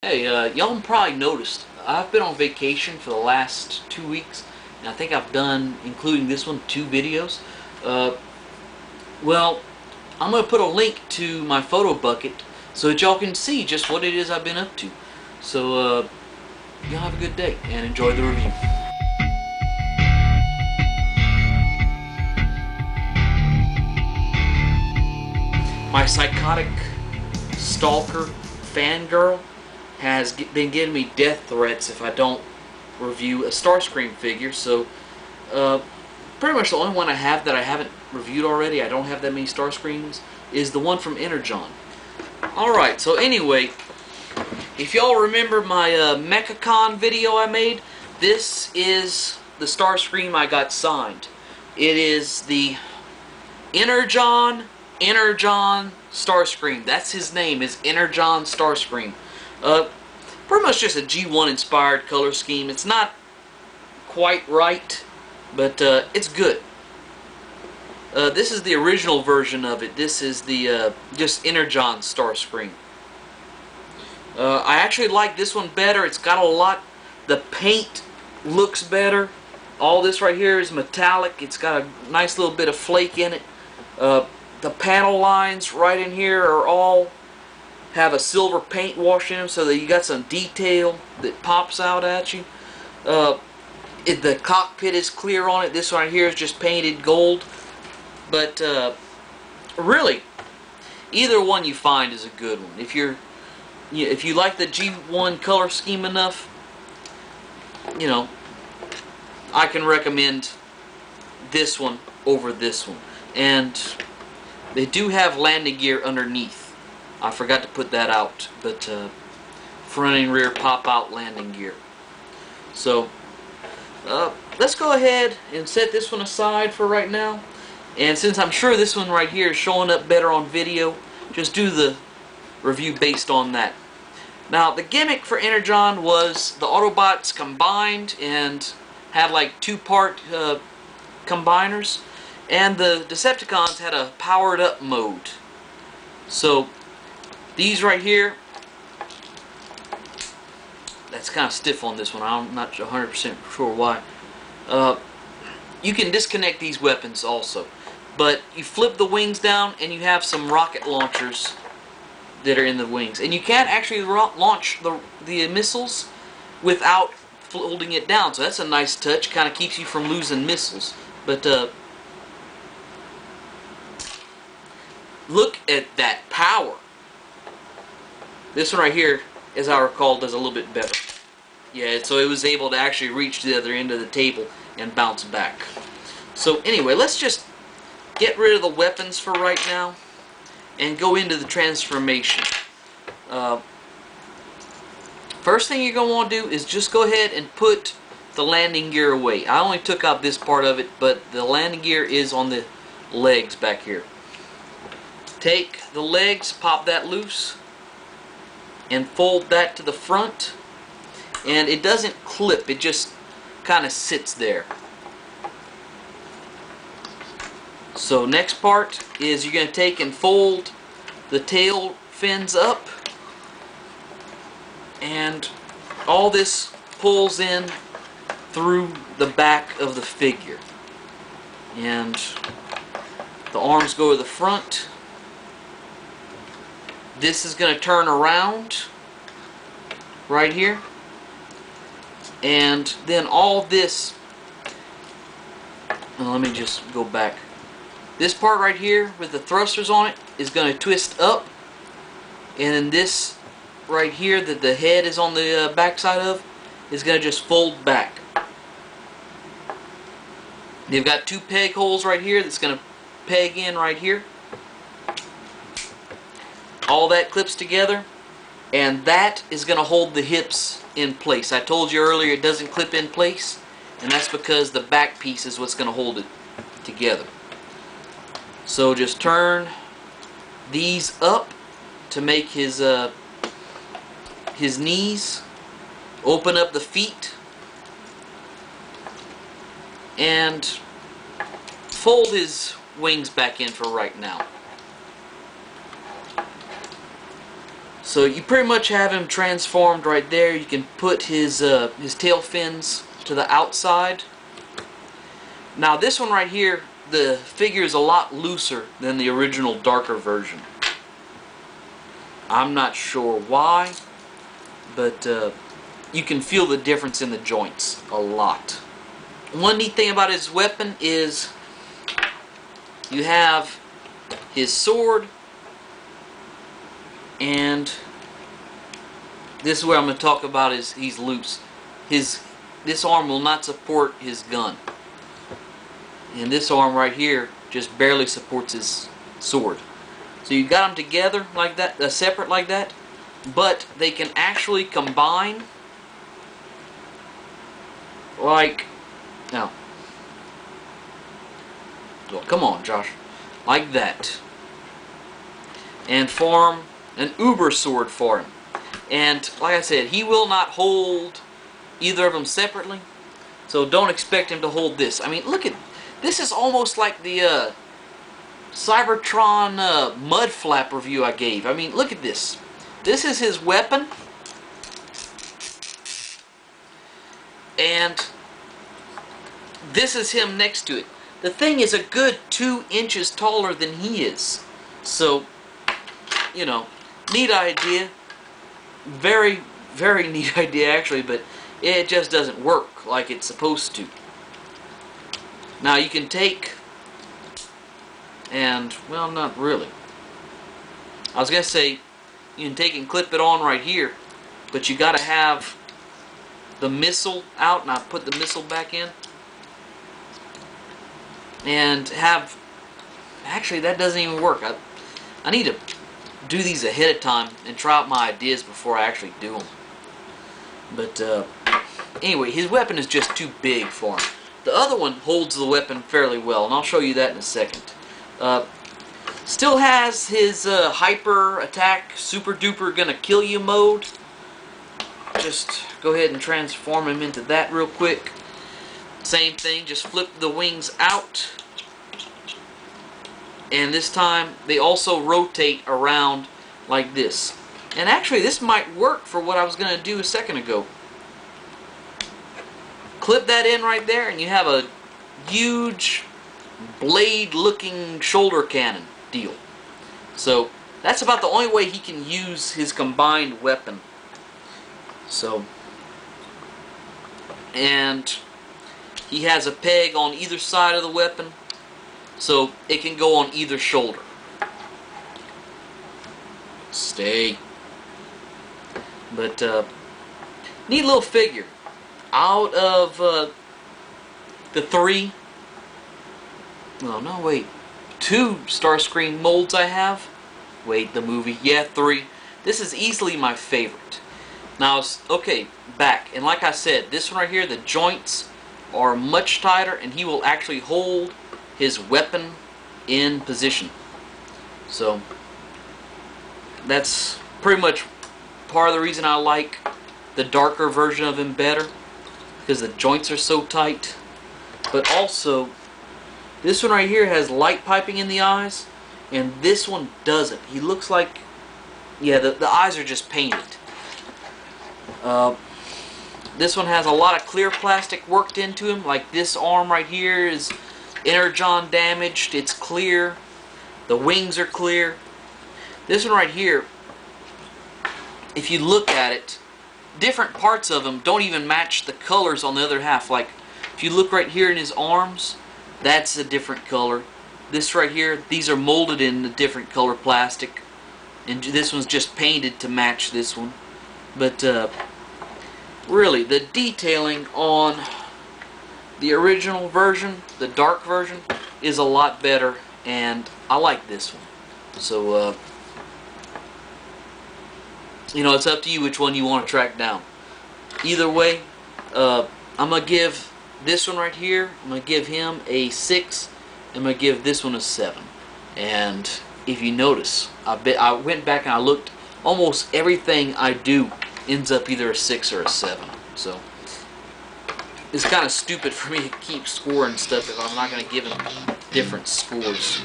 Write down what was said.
Hey, y'all probably noticed I've been on vacation for the last 2 weeks, and I think I've done, including this one, 2 videos. Uh, well, I'm going to put a link to my photo bucket so that y'all can see just what it is I've been up to. So, y'all have a good day and enjoy the review. My psychotic stalker fangirl has been giving me death threats if I don't review a Starscream figure, so pretty much the only one I have that I haven't reviewed already, I don't have that many Starscreams, is the one from Energon. Alright, so anyway, if y'all remember my MechaCon video I made, this is the Starscream I got signed. It is the Energon Starscream. That's his name, is Energon Starscream. Pretty much just a G1 inspired color scheme. It's not quite right, but it's good. This is the original version of it. This is the just Energon Starscream. I actually like this one better. It's got a lot. The paint looks better. All this right here is metallic. It's got a nice little bit of flake in it. The panel lines right in here are all have a silver paint wash in them, so that you got some detail that pops out at you. The cockpit is clear on it. This one right here is just painted gold. But really, either one you find is a good one. If you like the G1 color scheme enough, you know, I can recommend this one over this one. And they do have landing gear underneath. I forgot to put that out, but front and rear pop-out landing gear. So let's go ahead and set this one aside for right now. And since I'm sure this one right here is showing up better on video, just do the review based on that. Now, the gimmick for Energon was the Autobots combined and had like two-part combiners, and the Decepticons had a powered-up mode. So these right here, that's kind of stiff on this one. I'm not 100% sure why. You can disconnect these weapons also. But you flip the wings down and you have some rocket launchers that are in the wings. And you can't actually launch the missiles without folding it down. So that's a nice touch. Kind of keeps you from losing missiles. But look at that power. This one right here, as I recall, does a little bit better. Yeah, so it was able to actually reach the other end of the table and bounce back. So anyway, let's just get rid of the weapons for right now and go into the transformation. First thing you're going to want to do is just go ahead and put the landing gear away. I only took out this part of it, but the landing gear is on the legs back here. Take the legs, pop that loose, and fold that to the front. And it doesn't clip, it just kind of sits there. So next part is you're going to take and fold the tail fins up, and all this pulls in through the back of the figure. And the arms go to the front. This is going to turn around right here, and then all this, let me just go back. This part right here with the thrusters on it is going to twist up, and then this right here that the head is on the back side of is going to just fold back. They've got two peg holes right here that's going to peg in right here. All that clips together, and that is going to hold the hips in place. I told you earlier it doesn't clip in place, and that's because the back piece is what's going to hold it together. So just turn these up to make his knees, open up the feet, and fold his wings back in for right now. So you pretty much have him transformed right there. You can put his tail fins to the outside. Now this one right here, the figure is a lot looser than the original darker version. I'm not sure why, but you can feel the difference in the joints a lot. One neat thing about his weapon is you have his sword, and this is where I'm going to talk about is he's loose. This arm will not support his gun, and this arm right here just barely supports his sword. So you got them together like that, separate like that, but they can actually combine. Like, now, well, come on, Josh, like that, and form an uber sword for him. And like I said, he will not hold either of them separately, so don't expect him to hold this. I mean, look at this, is almost like the Cybertron mud flap review I gave. I mean, look at this. This is his weapon, and this is him next to it. The thing is a good 2 inches taller than he is. So, you know, neat idea. Very, very neat idea actually, but it just doesn't work like it's supposed to. Now you can take and, well, not really. I was going to say you can take and clip it on right here, but you got to have the missile out, and I put the missile back in, and have, actually that doesn't even work. I need to do these ahead of time and try out my ideas before I actually do them. But anyway, his weapon is just too big for him. The other one holds the weapon fairly well, and I'll show you that in a second. Still has his hyper attack, super duper gonna kill you mode. Just go ahead and transform him into that real quick. Same thing, just flip the wings out. And this time they also rotate around like this. And actually this might work for what I was gonna do a second ago. Clip that in right there, and you have a huge blade looking shoulder cannon deal. So that's about the only way he can use his combined weapon. So, and he has a peg on either side of the weapon, so it can go on either shoulder. Stay. But neat little figure. Out of the 3, oh no, wait, 2 Starscream molds I have. Wait, the movie, yeah, 3. This is easily my favorite. Now, okay, back, and like I said, this one right here, the joints are much tighter, and he will actually hold his weapon in position. So that's pretty much part of the reason I like the darker version of him better, because the joints are so tight. But also, this one right here has light piping in the eyes, and this one doesn't. He looks like, yeah, the eyes are just painted. This one has a lot of clear plastic worked into him, like this arm right here is Energon damaged, it's clear. The wings are clear. This one right here, if you look at it, different parts of him don't even match the colors on the other half. Like, if you look right here in his arms, that's a different color. This right here, these are molded in a different color plastic, and this one's just painted to match this one. But really, the detailing on the original version, the dark version, is a lot better, and I like this one. So you know, it's up to you which one you want to track down. Either way, I'm going to give this one right here, I'm going to give him a 6. I'm going to give this one a 7. And if you notice, I went back and I looked, almost everything I do ends up either a 6 or a 7. So it's kind of stupid for me to keep scoring stuff if I'm not going to give him different scores.